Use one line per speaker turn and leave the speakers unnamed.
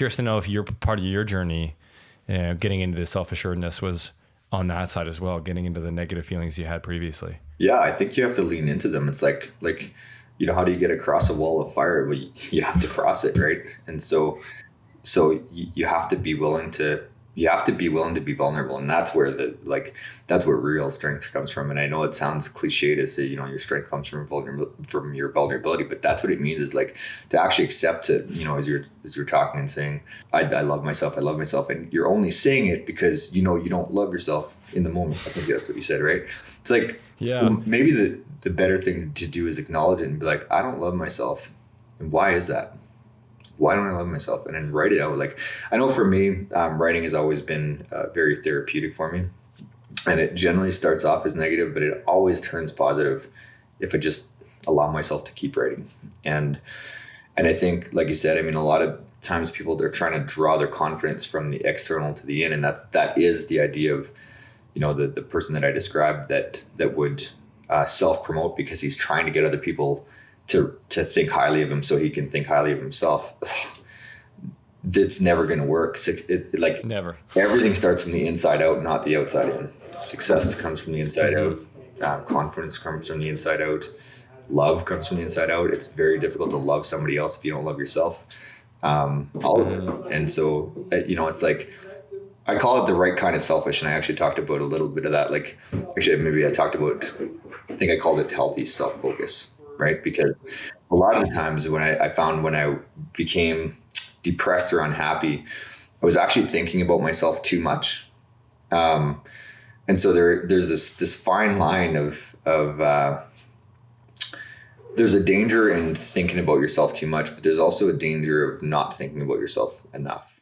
curious to know if your part of your journey, getting into the self-assuredness was on that side as well, getting into the negative feelings you had previously.
Yeah, I think you have to lean into them. It's like, how do you get across a wall of fire? Well, you have to cross it, right? And so you have to be willing to be vulnerable, and that's where that's where real strength comes from. And I know it sounds cliche to say, your strength comes from your vulnerability, but that's what it means, is like to actually accept it, as you're talking and saying, I love myself, and you're only saying it because you don't love yourself in the moment. I think that's what you said, right? It's like,
yeah.
So maybe the better thing to do is acknowledge it and be like, I don't love myself, and why is that? Why don't I love myself? And then write it out. Like, I know for me, writing has always been very therapeutic for me. And it generally starts off as negative, but it always turns positive if I just allow myself to keep writing. And I think, like you said, a lot of times people, they're trying to draw their confidence from the external to the in. And that is the idea of, the person that I described that would self-promote because he's trying to get other people to think highly of him so he can think highly of himself. It's never going to work.
Never.
Everything starts from the inside out, not the outside in. Success comes from the inside out. Confidence comes from the inside out. Love comes from the inside out. It's very difficult to love somebody else if you don't love yourself. And so, it's like, I call it the right kind of selfish. And I actually talked about a little bit of that. Like, actually, maybe I called it healthy self-focus. Right? Because a lot of the times when I found when I became depressed or unhappy, I was actually thinking about myself too much. And so there's this fine line of there's a danger in thinking about yourself too much, but there's also a danger of not thinking about yourself enough.